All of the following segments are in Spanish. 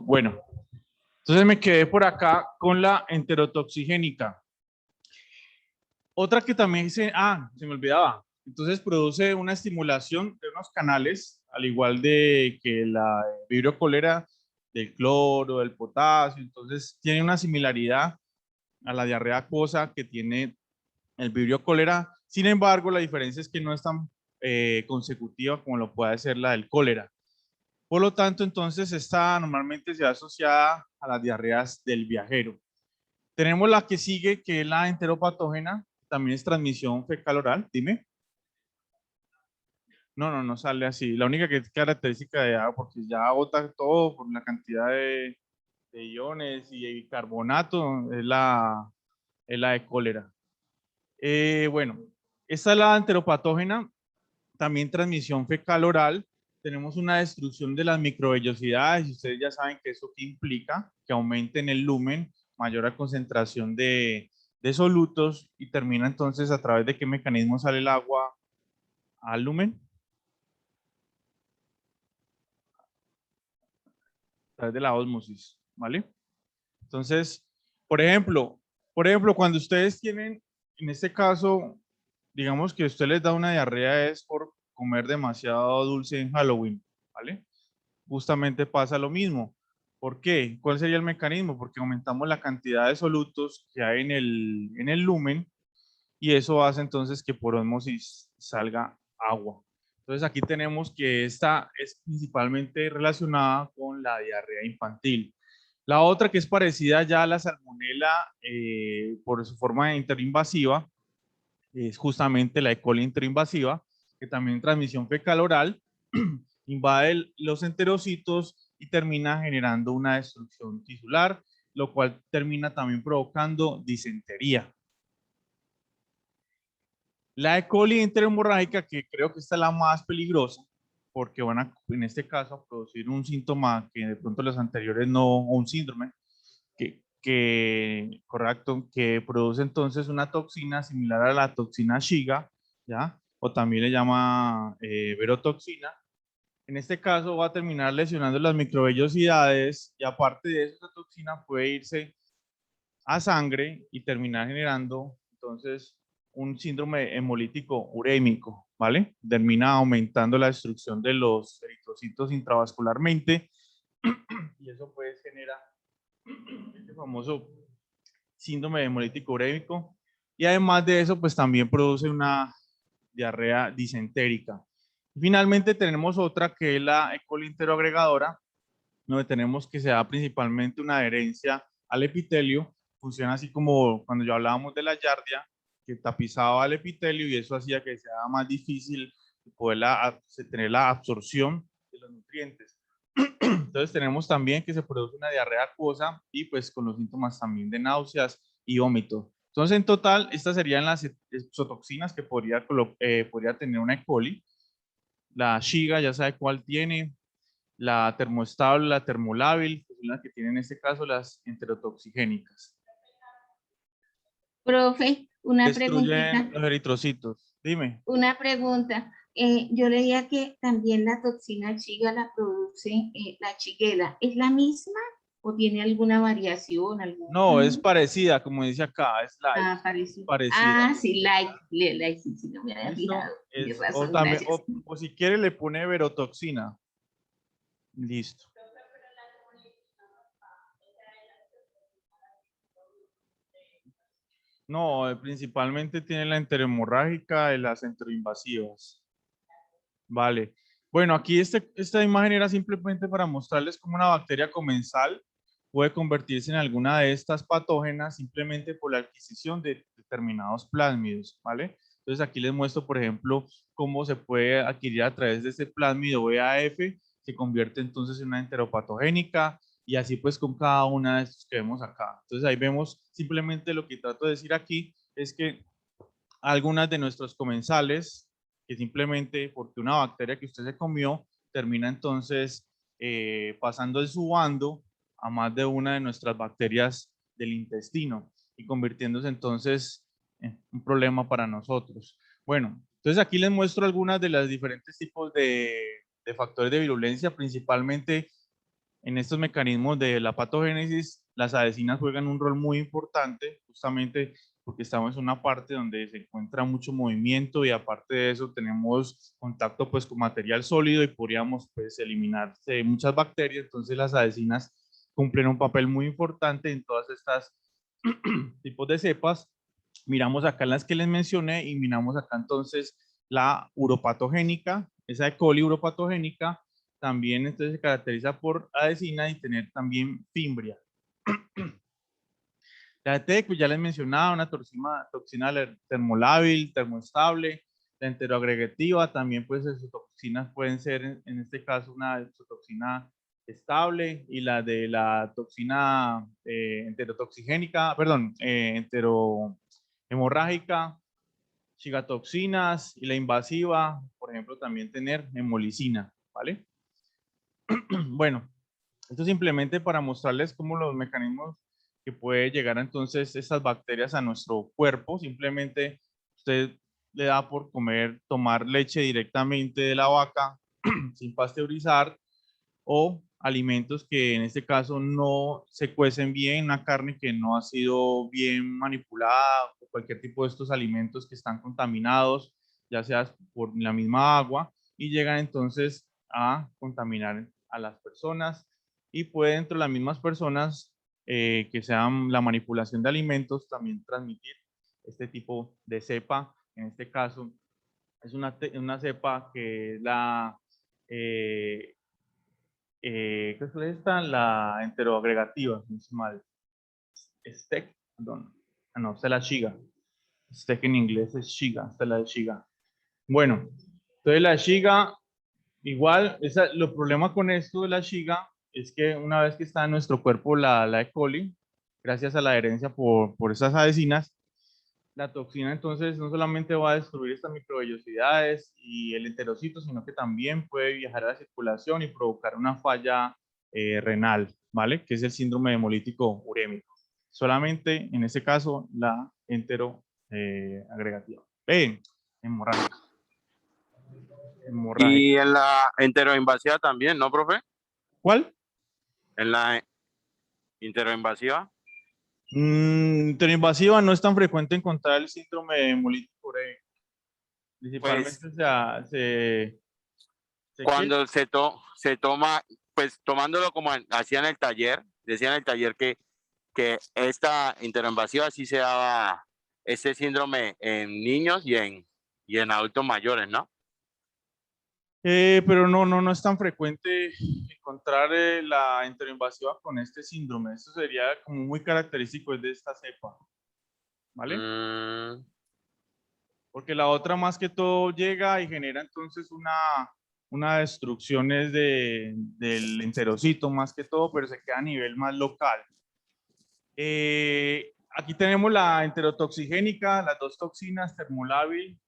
Bueno, entonces me quedé por acá con la enterotoxigénica. Otra que también se me olvidaba. Entonces produce una estimulación de unos canales, al igual de que la Vibrio cólera, del cloro, del potasio. Entonces tiene una similaridad a la diarrea acuosa que tiene el Vibrio cólera. Sin embargo, la diferencia es que no es tan consecutiva como lo puede ser la del cólera. Por lo tanto, entonces esta normalmente se asocia a las diarreas del viajero. Tenemos la que sigue, que es la enteropatógena, también es transmisión fecal oral. Dime. No sale así. La única que es característica de agua, porque ya agota todo por la cantidad de iones y de bicarbonato, es la de cólera. Bueno, esta es la enteropatógena, también transmisión fecal oral. Tenemos una destrucción de las microvellosidades y ustedes ya saben que eso qué implica, que aumenten el lumen, mayor concentración de solutos y termina entonces a través de qué mecanismo sale el agua al lumen, a través de la ósmosis, ¿vale? Entonces, por ejemplo, cuando ustedes tienen, en este caso, digamos que usted les da una diarrea es por comer demasiado dulce en Halloween, ¿vale? Justamente pasa lo mismo. ¿Por qué? ¿Cuál sería el mecanismo? Porque aumentamos la cantidad de solutos que hay en el lumen y eso hace entonces que por ósmosis salga agua. Entonces aquí tenemos que esta es principalmente relacionada con la diarrea infantil. La otra que es parecida ya a la salmonela por su forma interinvasiva es justamente la E. coli interinvasiva, que también transmisión fecal oral, invade los enterocitos y termina generando una destrucción tisular, lo cual termina también provocando disentería. La E. coli enterohemorrágica, que creo que esta es la más peligrosa, porque van a, en este caso, a producir un síntoma que de pronto los anteriores no, o un síndrome, correcto, que produce entonces una toxina similar a la toxina Shiga, ¿ya? O también le llama verotoxina. En este caso va a terminar lesionando las microvellosidades y aparte de eso, esa toxina puede irse a sangre y terminar generando entonces un síndrome hemolítico urémico, ¿vale? Termina aumentando la destrucción de los eritrocitos intravascularmente y eso puede generar este famoso síndrome hemolítico urémico y además de eso pues también produce una diarrea disentérica. Finalmente tenemos otra que es la E. coli enteroagregadora, donde tenemos que se da principalmente una adherencia al epitelio. Funciona así como cuando ya hablábamos de la yardia, que tapizaba el epitelio y eso hacía que sea más difícil poder tener la absorción de los nutrientes. Entonces tenemos también que se produce una diarrea acuosa y pues con los síntomas también de náuseas y vómitos. Entonces en total estas serían las exotoxinas que podría tener una E. coli. La Shiga ya sabe cuál tiene, la termoestable, la termolábil, que son las que tienen en este caso las enterotoxigénicas. Profe, una Destruyen preguntita, los eritrocitos. Dime. una pregunta. Yo leía que también la toxina chiga la produce la chiguela. ¿Es la misma o tiene alguna variación? No, es parecida, como dice acá, es like, Ah, parece. parecida. Ah, sí, like, sí, sí, no me había ¿Listo? fijado. Tienes O razón, también, gracias. o si quiere le pone verotoxina. Listo. No, principalmente tiene la enterohemorrágica y las enteroinvasivas. Vale. Bueno, aquí esta imagen era simplemente para mostrarles cómo una bacteria comensal puede convertirse en alguna de estas patógenas simplemente por la adquisición de determinados plásmidos, ¿vale? Entonces aquí les muestro, por ejemplo, cómo se puede adquirir a través de este plásmido VAF, se convierte entonces en una enteropatogénica y así pues con cada una de estas que vemos acá. Entonces ahí vemos simplemente lo que trato de decir aquí es que algunas de nuestros comensales, que simplemente porque una bacteria que usted se comió termina entonces pasando de su bando a más de una de nuestras bacterias del intestino y convirtiéndose entonces en un problema para nosotros. Bueno, entonces aquí les muestro algunas de las diferentes tipos de factores de virulencia, principalmente en estos mecanismos de la patogénesis. Las adhesinas juegan un rol muy importante, justamente porque estamos en una parte donde se encuentra mucho movimiento y aparte de eso tenemos contacto pues con material sólido y podríamos pues eliminar muchas bacterias. Entonces las adhesinas cumplen un papel muy importante en todas estas tipos de cepas. Miramos acá las que les mencioné y miramos acá entonces la uropatogénica, esa E. coli uropatogénica, también entonces se caracteriza por adhesina y tener también fimbria. La TEC, pues ya les mencionaba, una toxina termolábil, termoestable, la enteroagregativa, también pues sus toxinas pueden ser en este caso una toxina estable y la de la toxina enterotoxigénica, perdón, enterohemorrágica, cigatoxinas y la invasiva, por ejemplo, también tener hemolicina, ¿vale? Bueno, esto simplemente para mostrarles cómo los mecanismos que puede llegar entonces estas bacterias a nuestro cuerpo. Simplemente usted le da por tomar leche directamente de la vaca sin pasteurizar o alimentos que en este caso no se cuecen bien, una carne que no ha sido bien manipulada, o cualquier tipo de estos alimentos que están contaminados, ya sea por la misma agua, y llegan entonces a contaminar a las personas y puede dentro de las mismas personas que sean la manipulación de alimentos también transmitir este tipo de cepa. En este caso es una cepa que es la ¿qué es esta? La enteroagregativa, no es mal. Steak, perdón. Ah, no, esta es la Shiga. Steak en inglés es Shiga, esta es la de Shiga. Bueno, entonces la Shiga, igual, lo problema con esto de la Shiga es que una vez que está en nuestro cuerpo la E. coli, gracias a la herencia por esas adhesinas, la toxina entonces no solamente va a destruir estas microvellosidades y el enterocito, sino que también puede viajar a la circulación y provocar una falla renal, ¿vale? Que es el síndrome hemolítico urémico. Solamente en este caso la enteroagregativa. Hemorrágica. Hemorrágica. Y en la enteroinvasiva también, ¿no, profe? ¿Cuál? En la enteroinvasiva. Interinvasiva no es tan frecuente encontrar el síndrome hemolítico urémico. Pues Principalmente ¿qué? cuando se toma, pues tomándolo como hacían el taller, decían en el taller que esta enteroinvasiva sí se daba este síndrome en niños y en adultos mayores, ¿no? Pero no es tan frecuente encontrar la enteroinvasiva con este síndrome. Esto sería como muy característico de esta cepa, ¿vale? Mm, Porque la otra más que todo llega y genera entonces una destrucción del enterocito más que todo, pero se queda a nivel más local. Aquí tenemos la enterotoxigénica, las dos toxinas, termolábil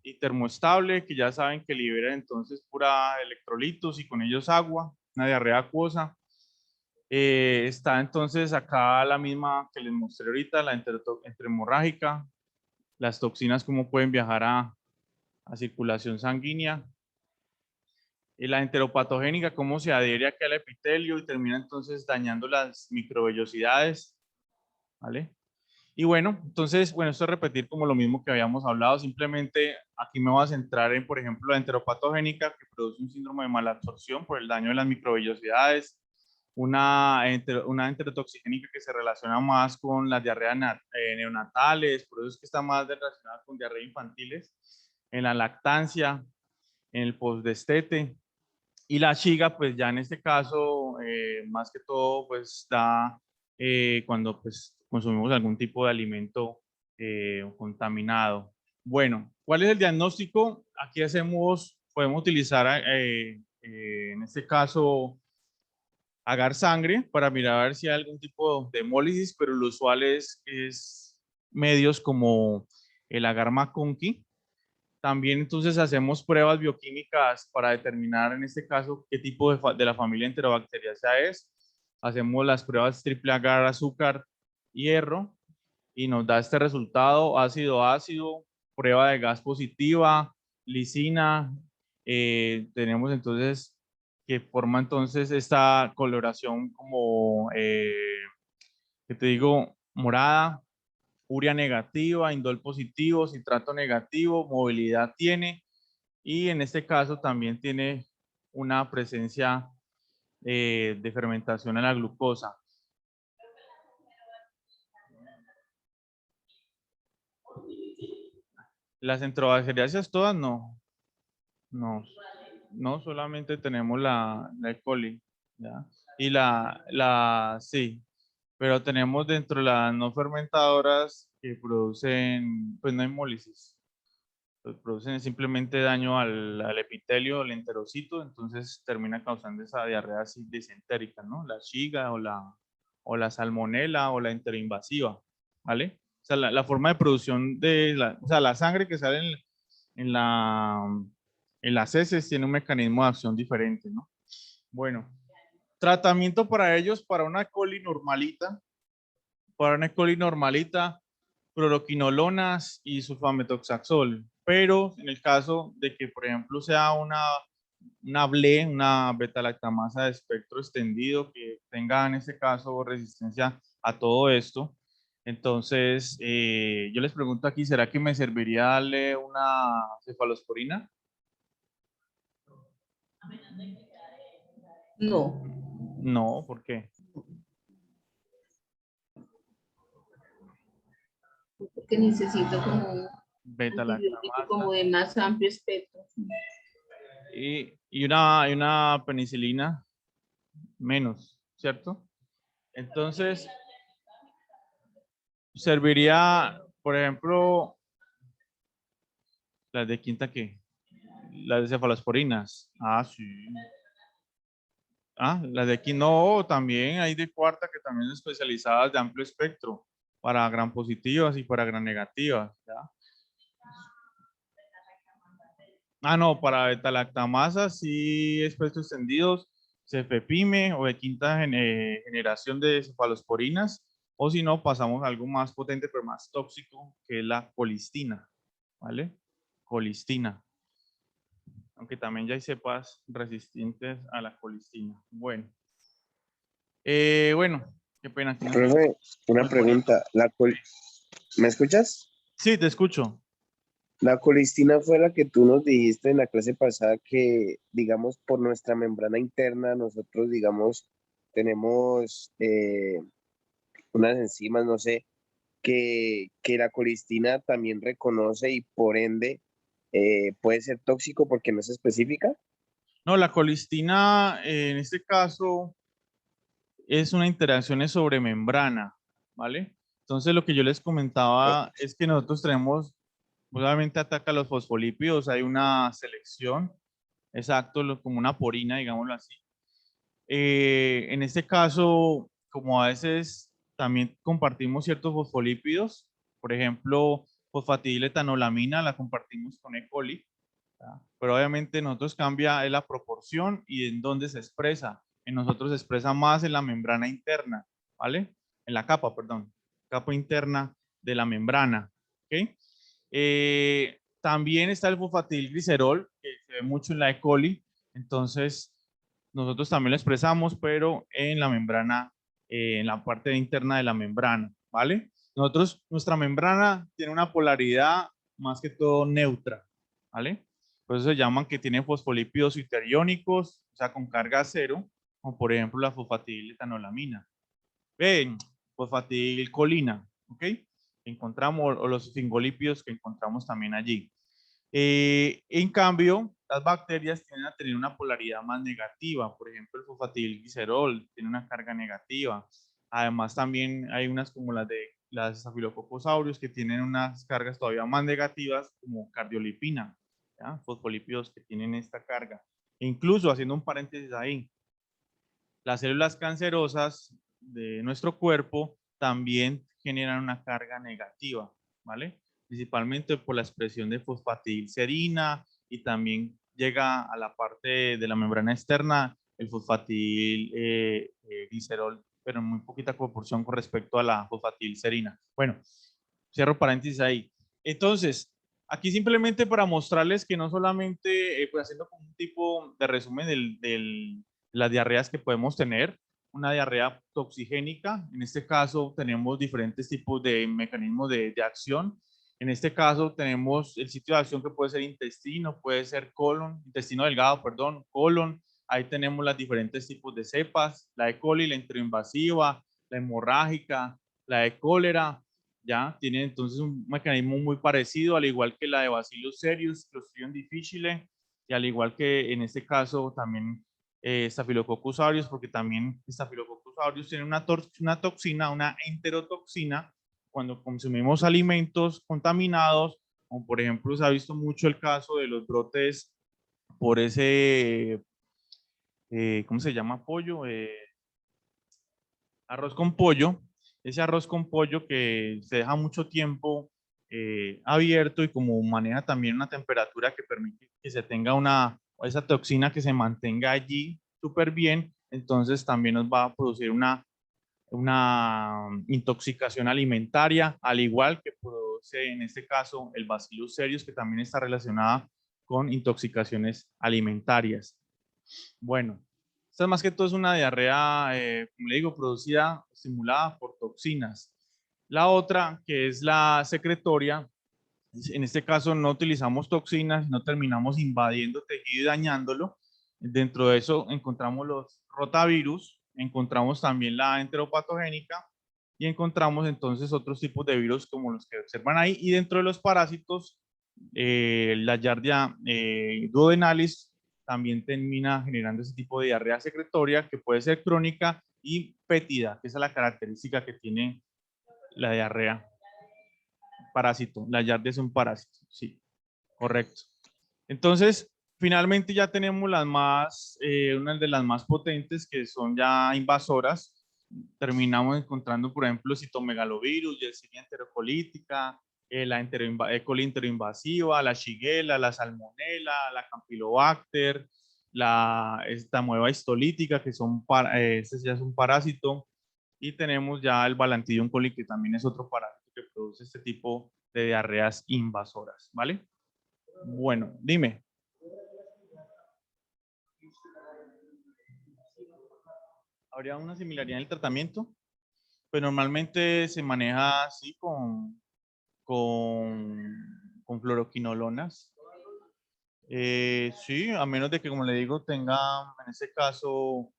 y termoestable, que ya saben que liberan entonces pura electrolitos y con ellos agua, una diarrea acuosa. Está entonces acá la misma que les mostré ahorita, la enterohemorrágica, las toxinas cómo pueden viajar a circulación sanguínea. Y la enteropatogénica, cómo se adhiere aquí al epitelio y termina entonces dañando las microvellosidades, ¿vale? Y bueno, entonces, bueno, esto es repetir como lo mismo que habíamos hablado, simplemente aquí me voy a centrar en, por ejemplo, la enteropatogénica que produce un síndrome de malabsorción por el daño de las microvellosidades, una enterotoxigénica que se relaciona más con las diarreas neonatales, por eso es que está más relacionada con diarrea infantiles, en la lactancia, en el postdestete, y la Shiga, pues ya en este caso, más que todo, pues da cuando pues consumimos algún tipo de alimento contaminado. Bueno, ¿cuál es el diagnóstico? Aquí podemos utilizar en este caso agar sangre para mirar a ver si hay algún tipo de hemólisis, pero lo usual es medios como el agar McConkey. También entonces hacemos pruebas bioquímicas para determinar en este caso qué tipo de la familia Enterobacteriaceae es. Hacemos las pruebas triple agar, azúcar, hierro y nos da este resultado ácido-ácido, prueba de gas positiva, lisina, tenemos entonces que forma entonces esta coloración como, que te digo, morada, urea negativa, indol positivo, citrato negativo, movilidad tiene, y en este caso también tiene una presencia de fermentación en la glucosa. Las enterobacteriáceas todas no, no solamente tenemos la E. coli, ¿ya? Y sí, pero tenemos dentro de las no fermentadoras que producen, pues no hemólisis, pues producen simplemente daño al epitelio, al enterocito, entonces termina causando esa diarrea así disentérica, ¿no? La Shiga o la salmonela o la enteroinvasiva, ¿vale? O sea, la forma de producción de o sea, la sangre que sale en la, en las heces tiene un mecanismo de acción diferente, ¿no? Bueno, tratamiento para ellos, para una E. coli normalita, cloroquinolonas y sulfametoxazol. Pero en el caso de que, por ejemplo, sea una BLE, una beta-lactamasa de espectro extendido, que tenga en este caso resistencia a todo esto, entonces yo les pregunto aquí, ¿será que me serviría darle una cefalosporina? No, No, ¿por qué? porque necesito como un antibiótico Beta-lactamasa. como de más amplio espectro. Y una penicilina menos, ¿cierto? Entonces, serviría, por ejemplo, las de quinta, ¿qué? Las de cefalosporinas. Ah, sí. Ah, las de aquí no, también hay de cuarta que también son especializadas de amplio espectro para gram positivas y para gram negativas, ¿ya? Ah, no, para beta-lactamasas sí, espectros extendidos, cefepime o de quinta generación de cefalosporinas, o si no, pasamos a algo más potente pero más tóxico, que es la colistina, ¿vale? Colistina, aunque también ya hay cepas resistentes a la colistina. Bueno, bueno, qué pena. Que no sé. Profe, una pregunta. ¿Me escuchas? Sí, te escucho. La colistina fue la que tú nos dijiste en la clase pasada que, digamos, por nuestra membrana interna, nosotros, digamos, tenemos unas enzimas, no sé, que la colistina también reconoce y por ende puede ser tóxico porque no es específica. No, la colistina en este caso es una interacción sobre membrana, ¿vale? Entonces lo que yo les comentaba es que nosotros tenemos, obviamente ataca los fosfolípidos, hay una selección, exacto, como una porina, digámoslo así. En este caso, como a veces también compartimos ciertos fosfolípidos, por ejemplo, fosfatidiletoanolamina la compartimos con E. coli, ¿ya? Pero obviamente nosotros cambia es la proporción y en dónde se expresa. En nosotros se expresa más en la membrana interna, ¿vale? En la capa, perdón, capa interna de la membrana, ¿ok? También está el fosfatidilglicerol, que se ve mucho en la E. coli, entonces nosotros también lo expresamos, pero en la membrana, en la parte interna de la membrana, ¿vale? Nuestra membrana tiene una polaridad más que todo neutra, ¿vale? Por eso se llaman que tienen fosfolípidos deuteriónicos, o sea, con carga cero, como por ejemplo la fosfatidiletoanolamina. Ven, fosfatidilcolina, ¿ok? Encontramos, o los fingolípidos que encontramos también allí. En cambio, las bacterias tienden a tener una polaridad más negativa. Por ejemplo, el fosfatidilglicerol tiene una carga negativa. Además, también hay unas como las de las Staphylococcus aureus que tienen unas cargas todavía más negativas, como cardiolipina, ¿ya? Fosfolípidos que tienen esta carga. E incluso, haciendo un paréntesis ahí, las células cancerosas de nuestro cuerpo también generan una carga negativa, ¿vale? Principalmente por la expresión de fosfatidilcerina y también llega a la parte de la membrana externa el fosfatidilglicerol, pero en muy poquita proporción con respecto a la fosfatidilcerina. Bueno, cierro paréntesis ahí. Entonces, Aquí simplemente para mostrarles que no solamente, pues haciendo como un tipo de resumen de las diarreas que podemos tener, una diarrea toxigénica, en este caso tenemos diferentes tipos de mecanismos de acción. En este caso tenemos el sitio de acción que puede ser intestino, puede ser colon, intestino delgado, perdón, colon. Ahí tenemos los diferentes tipos de cepas, la E. coli, la enteroinvasiva, la hemorrágica, la de cólera, ya tiene entonces un mecanismo muy parecido, al igual que la de Bacillus cereus, Clostridium difficile, y al igual que en este caso también Staphylococcus aureus, porque también Staphylococcus aureus tiene una toxina, una enterotoxina, cuando consumimos alimentos contaminados, como por ejemplo se ha visto mucho el caso de los brotes por ese, ¿cómo se llama? Pollo, arroz con pollo, ese arroz con pollo que se deja mucho tiempo abierto y como maneja también una temperatura que permite que se tenga esa toxina que se mantenga allí súper bien, entonces también nos va a producir una intoxicación alimentaria, al igual que produce en este caso el Bacillus cereus, que también está relacionada con intoxicaciones alimentarias. Bueno, esta más que todo es una diarrea, como le digo, producida, estimulada por toxinas. La otra, que es la secretoria, en este caso no utilizamos toxinas, no terminamos invadiendo tejido y dañándolo. Dentro de eso encontramos los rotavirus, encontramos también la enteropatogénica y encontramos entonces otros tipos de virus como los que observan ahí. Y dentro de los parásitos, la Giardia duodenalis también termina generando ese tipo de diarrea secretoria que puede ser crónica y fétida, que esa es la característica que tiene la diarrea. Parásito, la Giardia es un parásito, sí, correcto. Entonces, finalmente ya tenemos una de las más potentes que son ya invasoras. Terminamos encontrando, por ejemplo, citomegalovirus, Yersinia enterocolítica, la E. coli enteroinvasiva, la Shigella, la Salmonella, la Campylobacter, esta Amoeba histolítica, que este ya es un parásito, y tenemos ya el Balantidium coli, que también es otro parásito que produce este tipo de diarreas invasoras, ¿vale? Bueno, dime. ¿Habría una similaridad en el tratamiento? Pues normalmente se maneja así con fluoroquinolonas. Sí, a menos de que, como le digo, tenga, en este caso,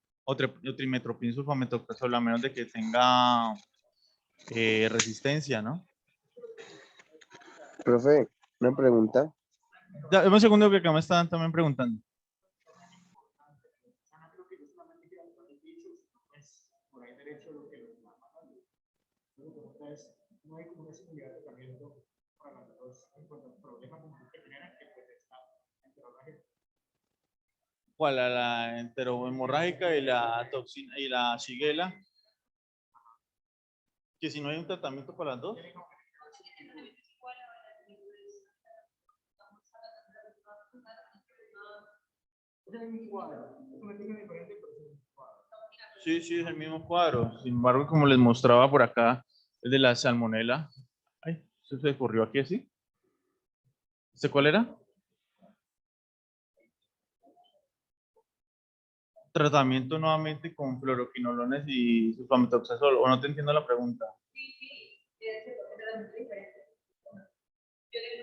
trimestoprim sulfametocrazol, a menos de que tenga resistencia, ¿no? Profe, una pregunta. Dame un segundo que acá me están también preguntando. No hay como una similaridad de tratamiento para las dos en cuanto al problema que generan, que pues está enterorrágica. ¿Cuál? La enterohemorrágica y la toxina y la shigella. Que si no hay un tratamiento para las dos. Sí, sí, es el mismo cuadro. Sin embargo, como les mostraba por acá, el de la salmonela. Ay, ¿eso se ocurrió aquí así? ¿Este cuál era? Tratamiento nuevamente con fluoroquinolones y sulfamethoxazol. ¿O no te entiendo la pregunta? Sí, sí, es totalmente diferente. Yo le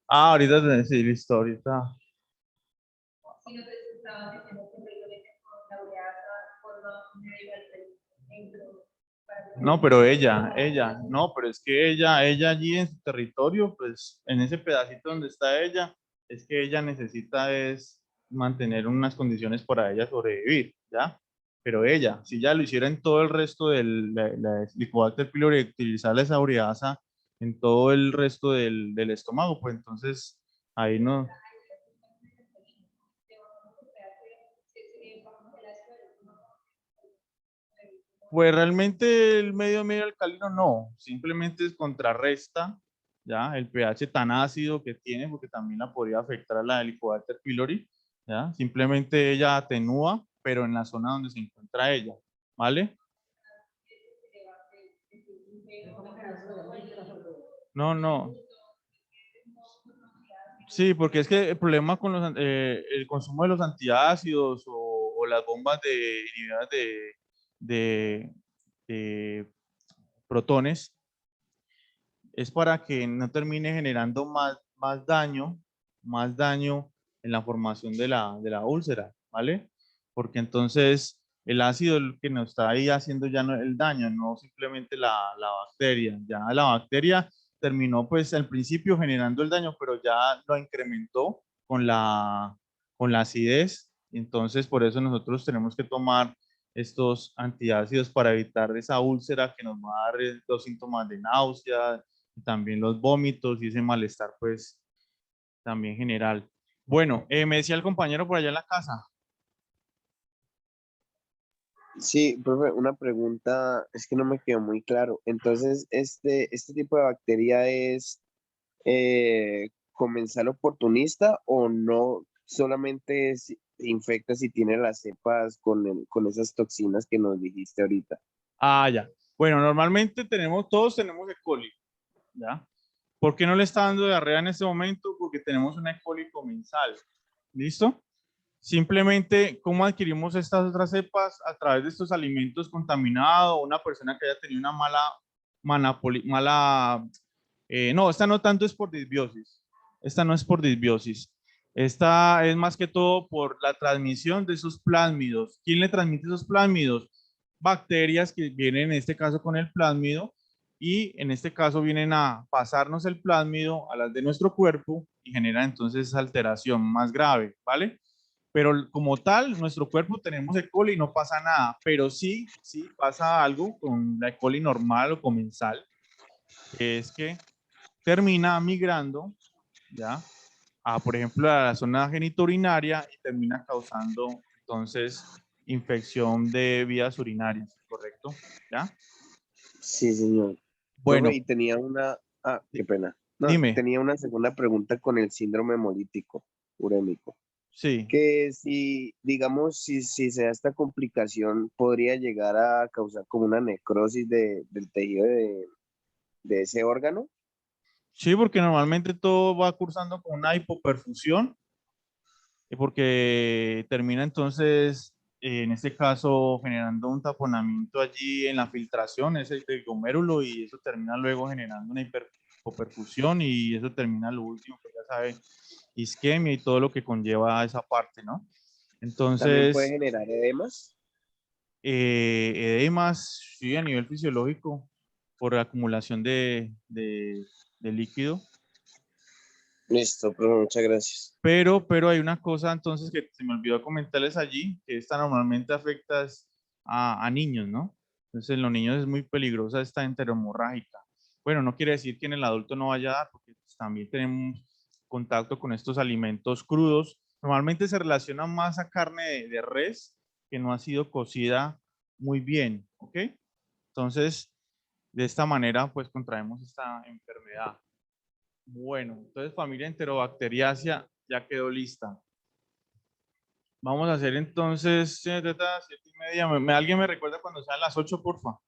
ahorita sí, listo, ahorita. No, pero no, pero es que ella allí en su territorio, pues en ese pedacito donde está ella, es que ella necesita es mantener unas condiciones para ella sobrevivir, ¿ya? Pero ella, si ya lo hiciera en todo el resto del Helicobacter pylori, utilizar esa ureasa en todo el resto del estómago, pues entonces ahí no. Pues realmente el medio alcalino no, simplemente es contrarresta ya el pH tan ácido que tiene, porque también la podría afectar a la Helicobacter pylori, ¿ya? Simplemente ella atenúa, pero en la zona donde se encuentra ella, ¿vale? No, no. Sí, porque es que el problema con el consumo de los antiácidos o las bombas de inhibidoras de, de protones es para que no termine generando más daño en la formación de la úlcera, ¿vale? Porque entonces el ácido es el que nos está ahí haciendo ya el daño, no simplemente la bacteria. Ya la bacteria terminó pues al principio generando el daño, pero ya lo incrementó con la acidez. Entonces por eso nosotros tenemos que tomar estos antiácidos para evitar esa úlcera que nos va a dar los síntomas de náusea, también los vómitos y ese malestar, pues, también general. Bueno, me decía el compañero por allá en la casa. Sí, profe, una pregunta, es que no me quedó muy claro. Entonces, este tipo de bacteria es comensal oportunista o no solamente infecta si tiene las cepas con esas toxinas que nos dijiste ahorita? Ah, ya. Bueno, normalmente todos tenemos E. coli, ¿ya? ¿Por qué no le está dando diarrea en este momento? Porque tenemos una E. coli comensal. ¿Listo? Simplemente, ¿cómo adquirimos estas otras cepas? A través de estos alimentos contaminados, una persona que haya tenido una no, esta no tanto es por disbiosis. Esta no es por disbiosis. Esta es más que todo por la transmisión de esos plásmidos. ¿Quién le transmite esos plásmidos? Bacterias que vienen en este caso con el plásmido y en este caso vienen a pasarnos el plásmido a las de nuestro cuerpo y generan entonces esa alteración más grave, ¿vale? Pero como tal, nuestro cuerpo tenemos E. coli y no pasa nada, pero sí pasa algo con la E. coli normal o comensal, que es que termina migrando, ¿ya? A, por ejemplo, a la zona genitourinaria y termina causando, entonces, infección de vías urinarias, ¿correcto? ¿Ya? Sí, señor. Profe, Bueno, y tenía qué pena. No, dime, tenía una segunda pregunta con el síndrome hemolítico urémico. sí. Que si, digamos, si se da esta complicación, podría llegar a causar como una necrosis del tejido de ese órgano. Sí, porque normalmente todo va cursando con una hipoperfusión, porque termina entonces, en este caso, generando un taponamiento allí en la filtración, ese del glomérulo, y eso termina luego generando una hipoperfusión y eso termina lo último, que ya sabe, isquemia y todo lo que conlleva esa parte, ¿no? También puede Entonces, generar edemas. edemas, sí, a nivel fisiológico, por acumulación de líquido. Listo, profe, muchas gracias. Pero hay una cosa entonces que se me olvidó comentarles allí, que esta normalmente afecta a niños, ¿no? Entonces en los niños es muy peligrosa esta enteromorrágica. Bueno, no quiere decir que en el adulto no vaya a dar, porque pues, también tenemos contacto con estos alimentos crudos. Normalmente se relaciona más a carne de res que no ha sido cocida muy bien, ¿ok? Entonces, de esta manera, pues contraemos esta enfermedad. Bueno, entonces familia enterobacteriácea ya quedó lista. Vamos a hacer entonces 7:30. ¿Alguien me recuerda cuando sean las 8, porfa?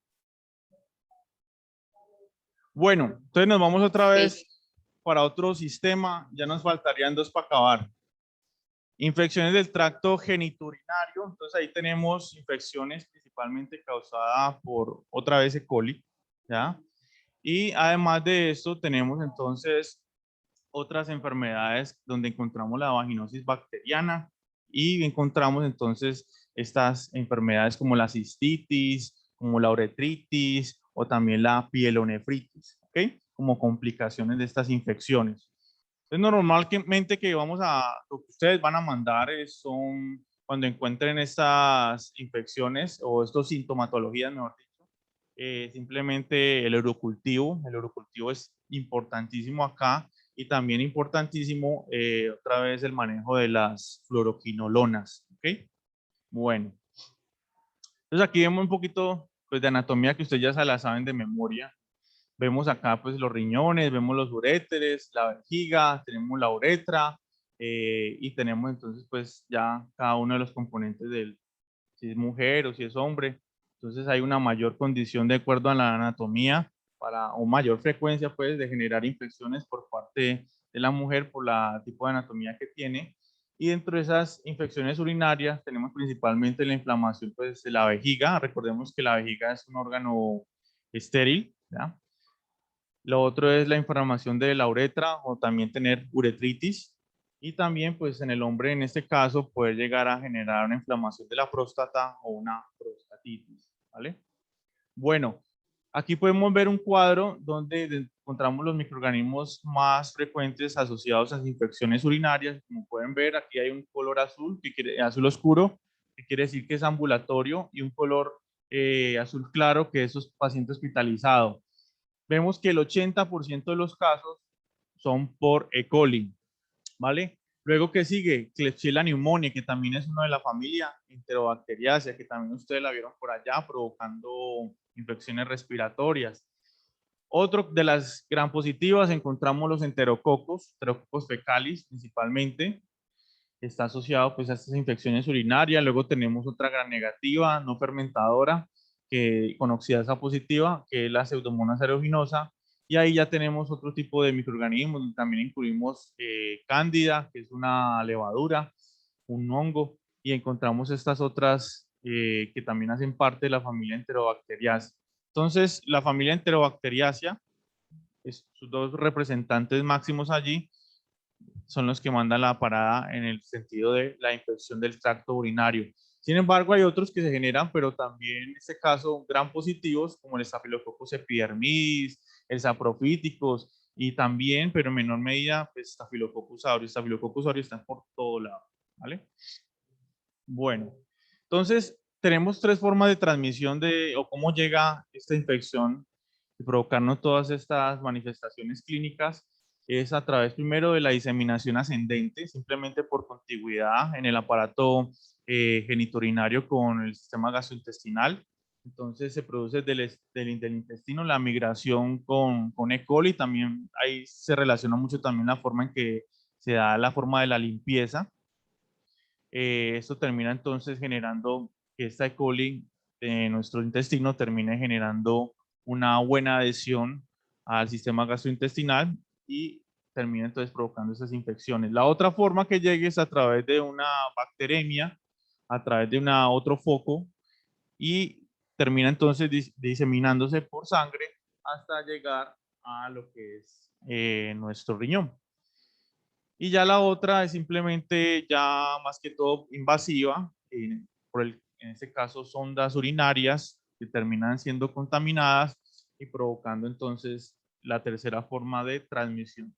Bueno, entonces nos vamos otra vez para otro sistema. Ya nos faltarían 2 para acabar. Infecciones del tracto genitourinario. Entonces ahí tenemos infecciones principalmente causadas por otra vez E. coli, ¿ya? Y además de esto tenemos entonces otras enfermedades donde encontramos la vaginosis bacteriana y encontramos entonces estas enfermedades como la cistitis, como la uretritis o también la pielonefritis, ¿ok? Como complicaciones de estas infecciones. Entonces, normalmente lo que ustedes van a mandar son cuando encuentren estas infecciones o estas sintomatologías, mejor dicho, simplemente el urocultivo. El urocultivo es importantísimo acá y también importantísimo otra vez el manejo de las fluoroquinolonas, ¿ok? Bueno, entonces aquí vemos un poquito pues, de anatomía que ustedes ya se la saben de memoria. Vemos acá pues los riñones, vemos los uréteres, la vejiga, tenemos la uretra, y tenemos entonces pues ya cada uno de los componentes del, si es mujer o si es hombre. Entonces hay una mayor condición de acuerdo a la anatomía o mayor frecuencia pues de generar infecciones por parte de la mujer por la tipo de anatomía que tiene. Y dentro de esas infecciones urinarias tenemos principalmente la inflamación pues, de la vejiga. Recordemos que la vejiga es un órgano estéril, ¿ya? Lo otro es la inflamación de la uretra o también tener uretritis. Y también, pues en el hombre, en este caso, puede llegar a generar una inflamación de la próstata o una prostatitis, ¿vale? Bueno, aquí podemos ver un cuadro donde encontramos los microorganismos más frecuentes asociados a las infecciones urinarias. Como pueden ver, aquí hay un color azul, azul oscuro, que quiere decir que es ambulatorio, y un color azul claro, que es paciente hospitalizado. Vemos que el 80% de los casos son por E. coli, ¿vale? Luego, ¿qué sigue? Klebsiella pneumoniae, que también es una de la familia Enterobacteriaceae, que también ustedes la vieron por allá, provocando infecciones respiratorias. Otro de las gran positivas encontramos los enterococos fecalis principalmente, está asociado pues a estas infecciones urinarias. Luego tenemos otra gran negativa, no fermentadora, con oxidasa positiva, que es la Pseudomonas aeruginosa. Y ahí ya tenemos otro tipo de microorganismos, también incluimos cándida, que es una levadura, un hongo, y encontramos estas otras que también hacen parte de la familia Enterobacteriaceae. Entonces, la familia Enterobacteriaceae, sus dos representantes máximos allí, son los que mandan la parada en el sentido de la infección del tracto urinario. Sin embargo, hay otros que se generan, pero también en este caso gran positivos, como el Staphylococcus epidermidis, el Saprophyticus, y también, pero en menor medida, pues, Staphylococcus aureus. Staphylococcus aureus están por todo lado, ¿vale? Bueno, entonces tenemos tres formas de transmisión o cómo llega esta infección y provocarnos todas estas manifestaciones clínicas. Es a través primero de la diseminación ascendente, simplemente por contigüidad en el aparato genitourinario con el sistema gastrointestinal. Entonces se produce del intestino la migración con E. coli. También ahí se relaciona mucho también la forma en que se da la forma de la limpieza. Esto termina entonces generando que esta E. coli de nuestro intestino termine generando una buena adhesión al sistema gastrointestinal y termina entonces provocando esas infecciones. La otra forma que llegue es a través de una bacteremia, a través de otro foco, y termina entonces diseminándose por sangre hasta llegar a lo que es nuestro riñón. Y ya la otra es simplemente ya más que todo invasiva, en este caso sondas urinarias que terminan siendo contaminadas y provocando entonces la tercera forma de transmisión.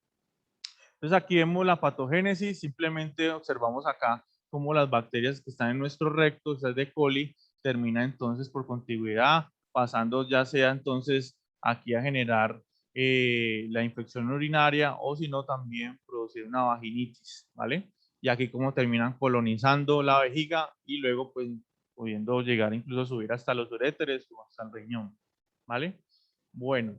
Entonces aquí vemos la patogénesis, simplemente observamos acá cómo las bacterias que están en nuestro recto, estas de coli, termina entonces por contigüidad, pasando ya sea entonces aquí a generar la infección urinaria o si no también producir una vaginitis, ¿vale? Y aquí como terminan colonizando la vejiga y luego pues pudiendo llegar incluso a subir hasta los uréteres o hasta el riñón, ¿vale? Bueno.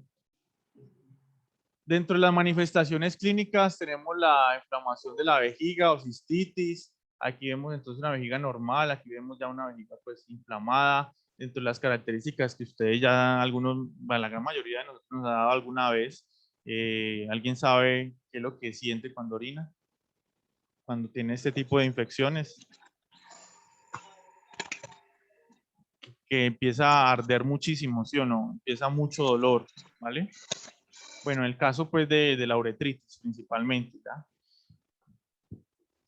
Dentro de las manifestaciones clínicas tenemos la inflamación de la vejiga o cistitis. Aquí vemos entonces una vejiga normal, aquí vemos ya una vejiga pues inflamada. Dentro de las características que ustedes ya algunos, bueno, la gran mayoría de nosotros nos ha dado alguna vez. ¿Alguien sabe qué es lo que siente cuando orina? Cuando tiene este tipo de infecciones. Que empieza a arder muchísimo, ¿sí o no? Empieza mucho dolor, ¿vale? Bueno, el caso pues de la uretritis principalmente, ¿ya?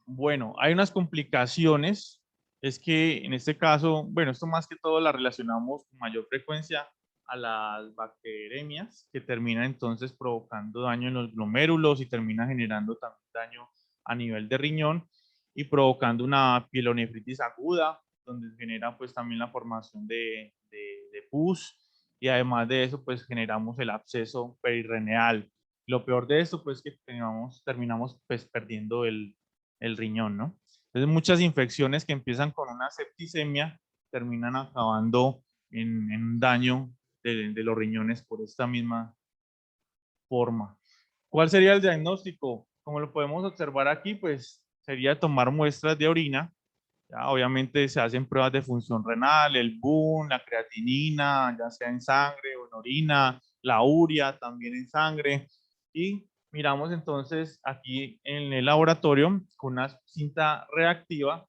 Bueno, hay unas complicaciones, es que en este caso, bueno, esto más que todo la relacionamos con mayor frecuencia a las bacteremias, que terminan entonces provocando daño en los glomérulos y termina generando también daño a nivel de riñón y provocando una pielonefritis aguda, donde genera pues también la formación de pus, y además de eso pues generamos el absceso perirreneal. Lo peor de esto pues que terminamos pues perdiendo el riñón, ¿no? Entonces muchas infecciones que empiezan con una septicemia terminan acabando en un daño de los riñones por esta misma forma. ¿Cuál sería el diagnóstico? Como lo podemos observar aquí, pues sería tomar muestras de orina. Ya, obviamente se hacen pruebas de función renal, el BUN, la creatinina, ya sea en sangre o en orina, la urea también en sangre. Y miramos entonces aquí en el laboratorio con una cinta reactiva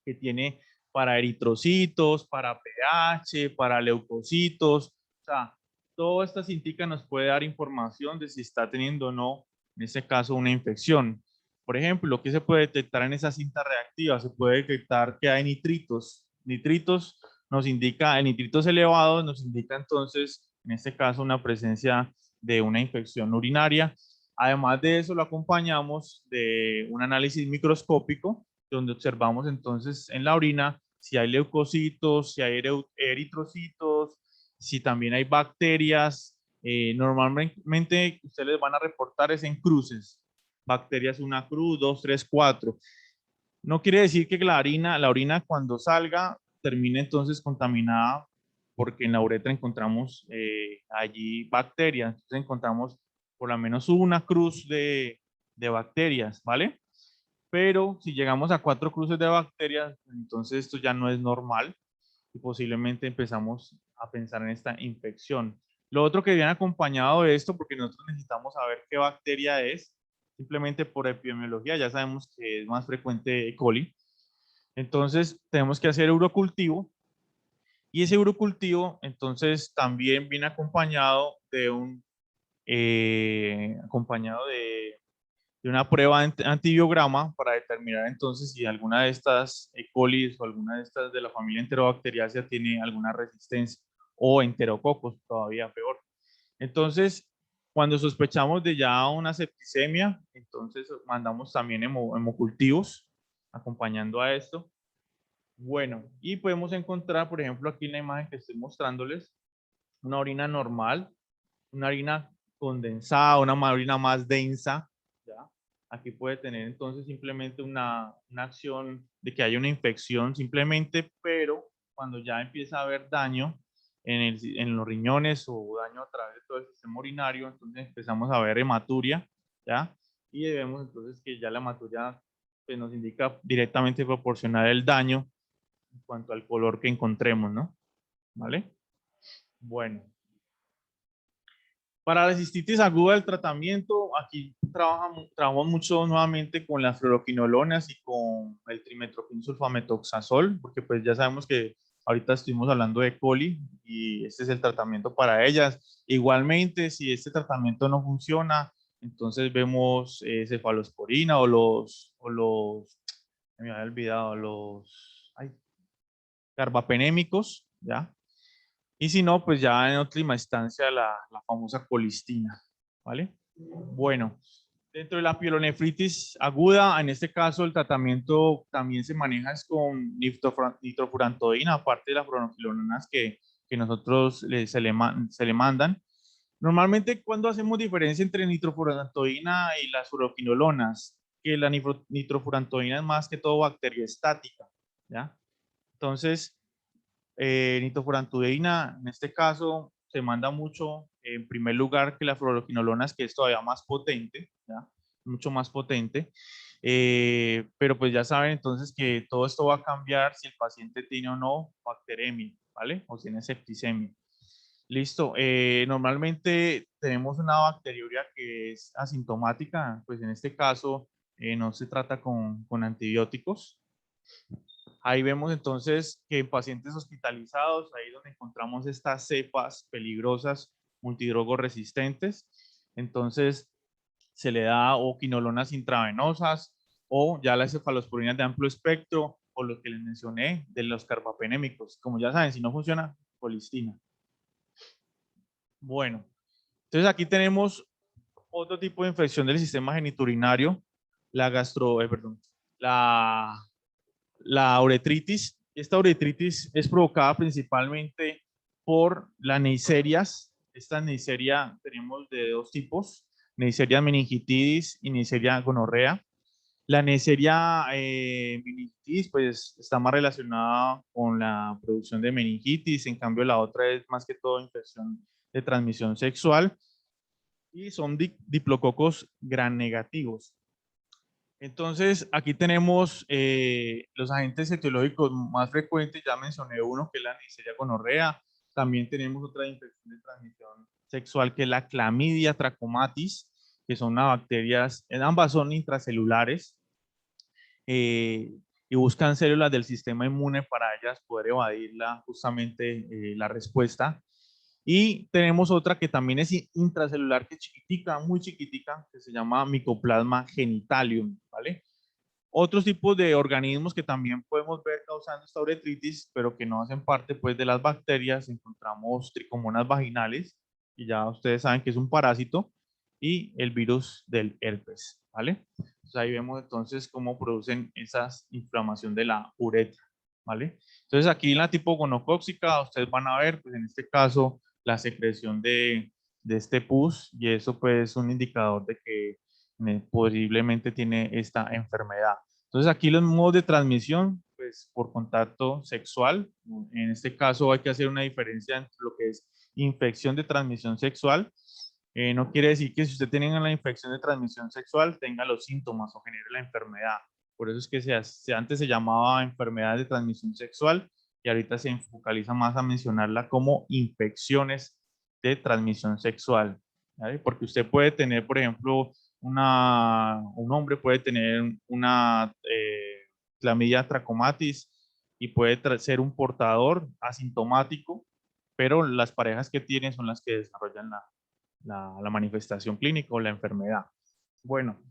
que tiene para eritrocitos, para pH, para leucocitos. O sea, toda esta cintica nos puede dar información de si está teniendo o no, en este caso, una infección. Por ejemplo, ¿qué se puede detectar en esa cinta reactiva? Se puede detectar que hay nitritos. Nitritos nos indica, el nitritos elevados nos indica entonces, en este caso, una presencia de una infección urinaria. Además de eso, lo acompañamos de un análisis microscópico donde observamos entonces en la orina si hay leucocitos, si hay eritrocitos, si también hay bacterias. Normalmente ustedes les van a reportar es en cruces. Bacterias, una cruz, 2, 3, 4. No quiere decir que la orina cuando salga termine entonces contaminada, porque en la uretra encontramos allí bacterias. Entonces encontramos por lo menos una cruz de bacterias, ¿vale? Pero si llegamos a 4 cruces de bacterias, entonces esto ya no es normal y posiblemente empezamos a pensar en esta infección. Lo otro que viene acompañado de esto, porque nosotros necesitamos saber qué bacteria es, simplemente por epidemiología, ya sabemos que es más frecuente E. coli. Entonces tenemos que hacer urocultivo y ese urocultivo entonces también viene acompañado de de una prueba de antibiograma para determinar entonces si alguna de estas E. coli o alguna de estas de la familia Enterobacteriaceae tiene alguna resistencia o enterococos, todavía peor. Entonces, cuando sospechamos de ya una septicemia, entonces mandamos también hemocultivos acompañando a esto. Bueno, y podemos encontrar, por ejemplo, aquí en la imagen que estoy mostrándoles, una orina normal, una orina condensada, una orina más densa, ¿ya? Aquí puede tener entonces simplemente una acción de que haya una infección simplemente, pero cuando ya empieza a haber daño en los riñones o daño a través de todo el sistema urinario, entonces empezamos a ver hematuria, ¿ya? Y vemos entonces que ya la hematuria pues, nos indica directamente proporcional el daño en cuanto al color que encontremos, ¿no? ¿Vale? Bueno. Para la cistitis aguda del tratamiento, aquí trabajamos mucho nuevamente con las fluoroquinolonas y con el trimetoprim-sulfamethoxazol, porque pues ya sabemos que ahorita estuvimos hablando de coli y este es el tratamiento para ellas. Igualmente, si este tratamiento no funciona, entonces vemos cefalosporina me había olvidado, carbapenémicos, ¿ya? Y si no, pues ya en última instancia la famosa colistina, ¿vale? Bueno, dentro de la pielonefritis aguda, en este caso el tratamiento también se maneja es con nitrofurantoína, aparte de las fluoroquinolonas que nosotros se le mandan. Normalmente, cuando hacemos diferencia entre nitrofurantoína y las fluoroquinolonas, que la nitrofurantoína es más que todo bacteriostática, ¿ya? Entonces, nitrofurantoína, en este caso, se manda mucho, en primer lugar, que la fluoroquinolonas, que es todavía más potente, ¿ya? Mucho más potente. Pero pues ya saben entonces que todo esto va a cambiar si el paciente tiene o no bacteremia, ¿vale? O tiene septicemia. Listo. Normalmente tenemos una bacteriuria que es asintomática, pues en este caso no se trata con antibióticos. Ahí vemos entonces que en pacientes hospitalizados, ahí donde encontramos estas cepas peligrosas multidrogoresistentes, entonces se le da o quinolonas intravenosas o ya las cefalosporinas de amplio espectro o lo que les mencioné de los carbapenémicos. Como ya saben, si no funciona, colistina. Bueno, entonces aquí tenemos otro tipo de infección del sistema geniturinario, la la uretritis. Esta uretritis es provocada principalmente por las neiserias. Esta neisseria tenemos de dos tipos, Neisseria meningitidis y Neisseria gonorrea. La Neisseria meningitidis pues está más relacionada con la producción de meningitis, en cambio la otra es más que todo infección de transmisión sexual y son diplococos gram negativos. Entonces, aquí tenemos los agentes etiológicos más frecuentes. Ya mencioné uno, que es la Neisseria gonorrea. También tenemos otra infección de transmisión sexual, que es la Clamidia trachomatis, que son unas bacterias, ambas son intracelulares, y buscan células del sistema inmune para ellas poder evadir justamente la respuesta. Y tenemos otra que también es intracelular, que es chiquitica, muy chiquitica, que se llama Mycoplasma genitalium, ¿vale? Otros tipos de organismos que también podemos ver causando esta uretritis, pero que no hacen parte pues de las bacterias, encontramos tricomonas vaginales, y ya ustedes saben que es un parásito, y el virus del herpes, ¿vale? Entonces ahí vemos entonces cómo producen esa inflamación de la uretra, ¿vale? Entonces aquí en la tipo gonocóxica ustedes van a ver, pues en este caso, la secreción de este pus, y eso pues es un indicador de que posiblemente tiene esta enfermedad. Entonces aquí los modos de transmisión, pues por contacto sexual. En este caso hay que hacer una diferencia entre lo que es infección de transmisión sexual. No quiere decir que si usted tiene la infección de transmisión sexual tenga los síntomas o genere la enfermedad. Por eso es que antes se llamaba enfermedad de transmisión sexual, y ahorita se focaliza más a mencionarla como infecciones de transmisión sexual, ¿vale? Porque usted puede tener, por ejemplo, un hombre puede tener una clamidia trachomatis y puede ser un portador asintomático, pero las parejas que tienen son las que desarrollan la manifestación clínica o la enfermedad. Bueno,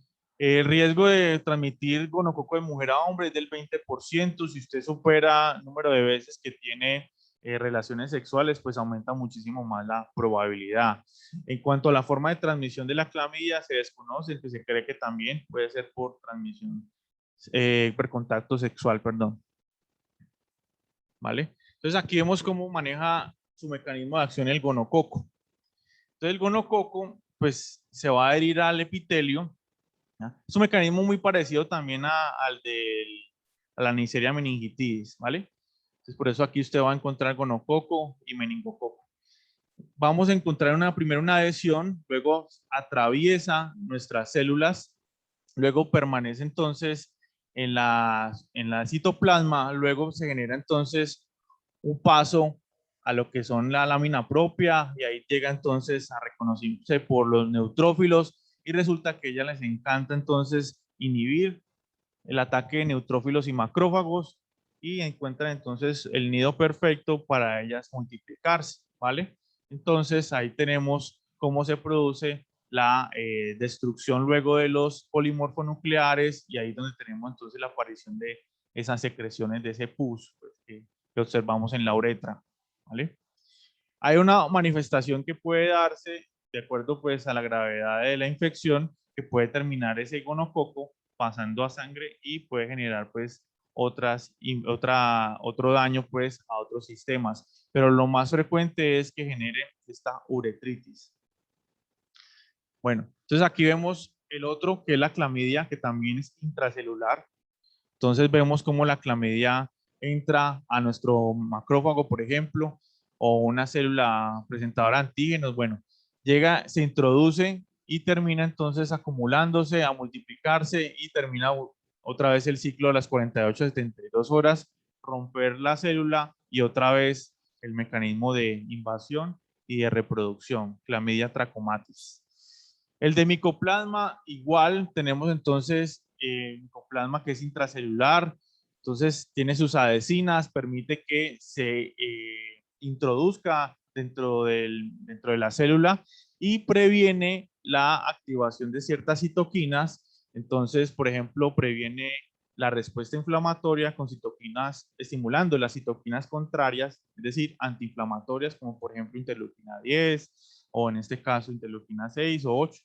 el riesgo de transmitir gonococo de mujer a hombre es del 20%. Si usted supera el número de veces que tiene relaciones sexuales, pues aumenta muchísimo más la probabilidad. En cuanto a la forma de transmisión de la clamidia, se desconoce, que se cree que también puede ser por transmisión, por contacto sexual, perdón. ¿Vale? Entonces aquí vemos cómo maneja su mecanismo de acción el gonococo. Entonces el gonococo, pues se va a adherir al epitelio. ¿Ya? Es un mecanismo muy parecido también a la Neisseria meningitidis, ¿vale? Entonces por eso aquí usted va a encontrar gonococo y meningococo. Vamos a encontrar primero una adhesión, luego atraviesa nuestras células, luego permanece entonces en la citoplasma, luego se genera entonces un paso a lo que son la lámina propia, y ahí llega entonces a reconocerse por los neutrófilos, y resulta que a ellas les encanta entonces inhibir el ataque de neutrófilos y macrófagos, y encuentran entonces el nido perfecto para ellas multiplicarse, ¿vale? Entonces ahí tenemos cómo se produce la destrucción luego de los polimorfonucleares, y ahí es donde tenemos entonces la aparición de esas secreciones de ese pus, pues, que observamos en la uretra, ¿vale? Hay una manifestación que puede darse de acuerdo pues a la gravedad de la infección, que puede terminar ese gonococo pasando a sangre y puede generar pues otro daño pues a otros sistemas, pero lo más frecuente es que genere esta uretritis. Bueno, entonces aquí vemos el otro, que es la clamidia, que también es intracelular. Entonces vemos cómo la clamidia entra a nuestro macrófago, por ejemplo, o una célula presentadora de antígenos. Bueno, llega, se introduce y termina entonces acumulándose, a multiplicarse, y termina otra vez el ciclo de las 48 a 72 horas, romper la célula, y otra vez el mecanismo de invasión y de reproducción, clamidia trachomatis. El de micoplasma, igual tenemos entonces micoplasma que es intracelular, entonces tiene sus adhesinas, permite que se introduzca dentro de la célula y previene la activación de ciertas citoquinas. Entonces, por ejemplo, previene la respuesta inflamatoria con citoquinas, estimulando las citoquinas contrarias, es decir, antiinflamatorias, como por ejemplo interleuquina 10, o en este caso interleuquina 6 o 8.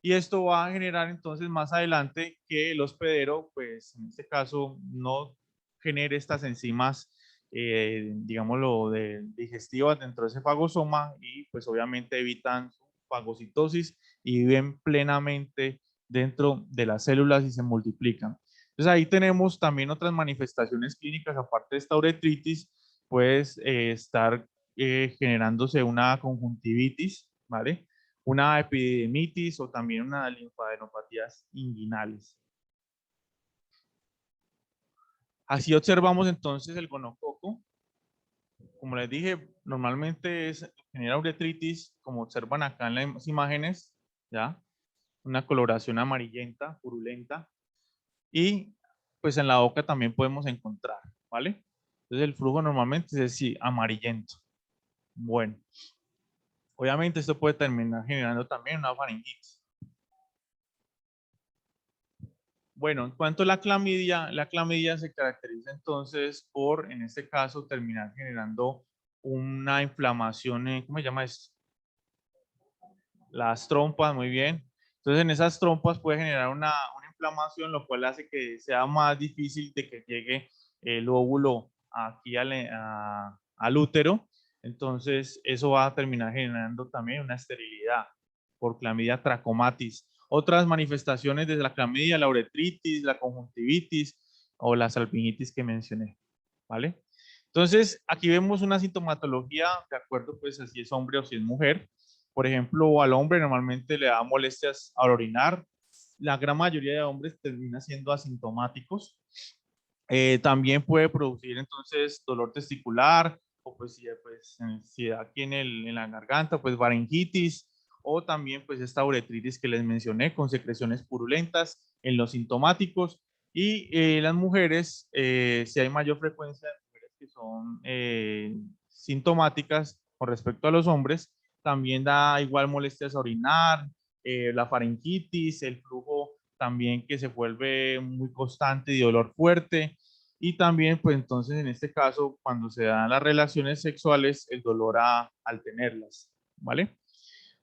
Y esto va a generar entonces más adelante que el hospedero, pues en este caso, no genere estas enzimas, digámoslo, digestivas dentro de ese fagosoma, y pues obviamente evitan su fagocitosis y viven plenamente dentro de las células y se multiplican. Entonces ahí tenemos también otras manifestaciones clínicas, aparte de esta uretritis, pues estar generándose una conjuntivitis, ¿vale? Una epididimitis o también una linfadenopatías inguinales. Así observamos entonces el gonococo. Como les dije, normalmente genera uretritis, como observan acá en las imágenes, ¿ya? Una coloración amarillenta, purulenta. Y pues en la boca también podemos encontrar, ¿vale? Entonces el flujo normalmente es así, amarillento. Bueno, obviamente esto puede terminar generando también una faringitis. Bueno, en cuanto a la clamidia se caracteriza entonces por, en este caso, terminar generando una inflamación, ¿cómo se llama esto? Las trompas, muy bien. Entonces en esas trompas puede generar una inflamación, lo cual hace que sea más difícil de que llegue el óvulo aquí al útero. Entonces eso va a terminar generando también una esterilidad por clamidia trachomatis. Otras manifestaciones de la clamidia, la uretritis, la conjuntivitis o la salpingitis que mencioné, ¿vale? Entonces, aquí vemos una sintomatología, de acuerdo, pues, si es hombre o si es mujer. Por ejemplo, al hombre normalmente le da molestias al orinar. La gran mayoría de hombres termina siendo asintomáticos. También puede producir entonces dolor testicular, o si da aquí en la garganta, pues faringitis, o también pues esta uretritis que les mencioné con secreciones purulentas en los sintomáticos. Y las mujeres, si hay mayor frecuencia de mujeres que son sintomáticas con respecto a los hombres, también da igual molestias a orinar, la faringitis, el flujo también que se vuelve muy constante y dolor fuerte. Y también, pues entonces en este caso, cuando se dan las relaciones sexuales, el dolor al tenerlas, ¿vale?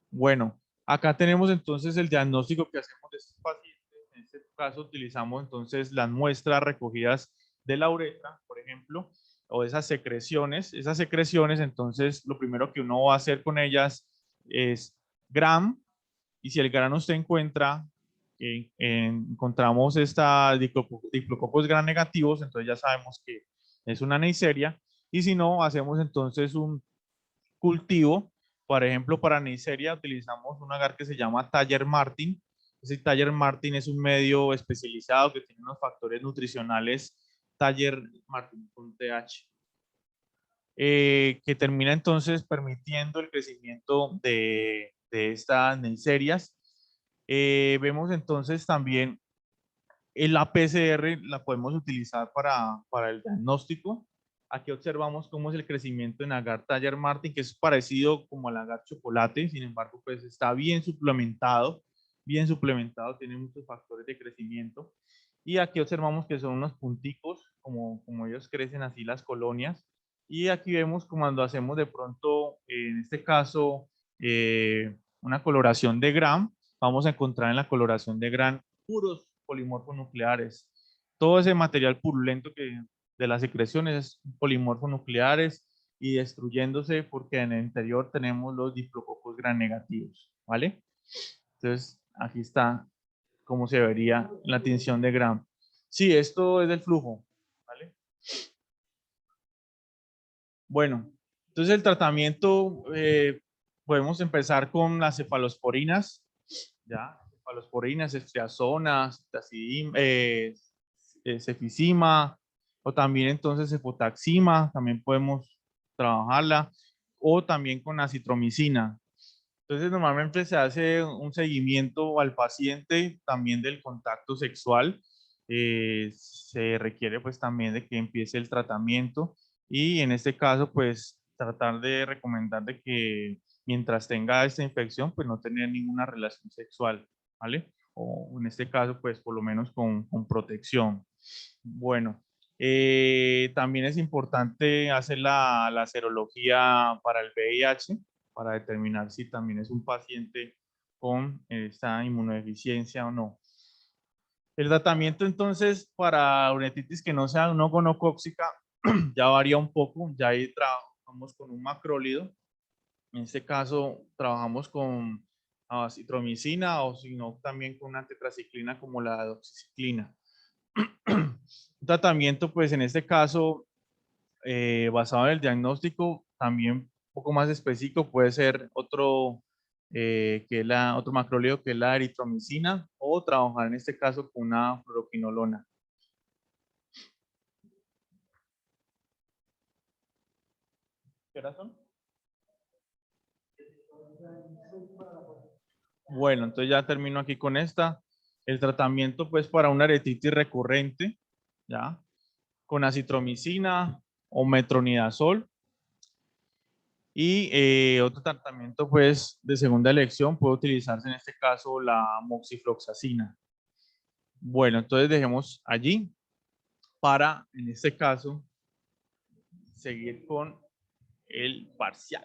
Bueno, acá tenemos entonces el diagnóstico que hacemos de estos pacientes. En este caso utilizamos entonces las muestras recogidas de la uretra, por ejemplo, o esas secreciones. Esas secreciones, entonces, lo primero que uno va a hacer con ellas es Gram, y si el grano usted encuentra, encontramos esta diplococos gram negativos, entonces ya sabemos que es una Neisseria. Y si no, hacemos entonces un cultivo. Por ejemplo, para Neisseria utilizamos un agar que se llama Taller Martin. Ese Taller Martin es un medio especializado que tiene unos factores nutricionales Taller Martin con TH. Que termina entonces permitiendo el crecimiento de estas Neisserias. Vemos entonces también la PCR la podemos utilizar para el diagnóstico. Aquí observamos cómo es el crecimiento en agar Taller Martin, que es parecido como al agar chocolate, sin embargo, pues está bien suplementado, tiene muchos factores de crecimiento. Y aquí observamos que son unos punticos, como ellos crecen así las colonias. Y aquí vemos como cuando hacemos de pronto, en este caso, una coloración de Gram, vamos a encontrar en la coloración de Gram puros polimorfos nucleares. Todo ese material purulento de las secreciones es polimorfos nucleares y destruyéndose porque en el interior tenemos los diplococos gram negativos, ¿vale? Entonces, aquí está cómo se vería la tinción de Gram. Sí, esto es del flujo, ¿vale? Bueno, entonces el tratamiento, podemos empezar con las cefalosporinas, ¿ya? Cefalosporinas, ceftriaxona, cefizima, o también entonces cefotaxima, también podemos trabajarla, o también con acitromicina. Entonces normalmente se hace un seguimiento al paciente también del contacto sexual. Se requiere pues también de que empiece el tratamiento y en este caso pues tratar de recomendar de que mientras tenga esta infección pues no tener ninguna relación sexual, ¿vale? O en este caso pues por lo menos con protección. Bueno, también es importante hacer la serología para el VIH para determinar si también es un paciente con esta inmunodeficiencia o no. El tratamiento entonces para uretritis que no sea no gonocóxica ya varía un poco, ya ahí trabajamos con un macrólido. En este caso trabajamos con acitromicina o si no también con una tetraciclina como la doxiciclina. Un tratamiento pues en este caso basado en el diagnóstico, también un poco más específico, puede ser otro, otro macróleo que es la eritromicina, o trabajar en este caso con una fluoroquinolona. ¿Qué horas son? Bueno, entonces ya termino aquí con esta. El tratamiento, pues, para una artritis recurrente, ¿ya? Con acitromicina o metronidazol. Y otro tratamiento, pues, de segunda elección puede utilizarse en este caso la moxifloxacina. Bueno, entonces dejemos allí para, en este caso, seguir con el parcial.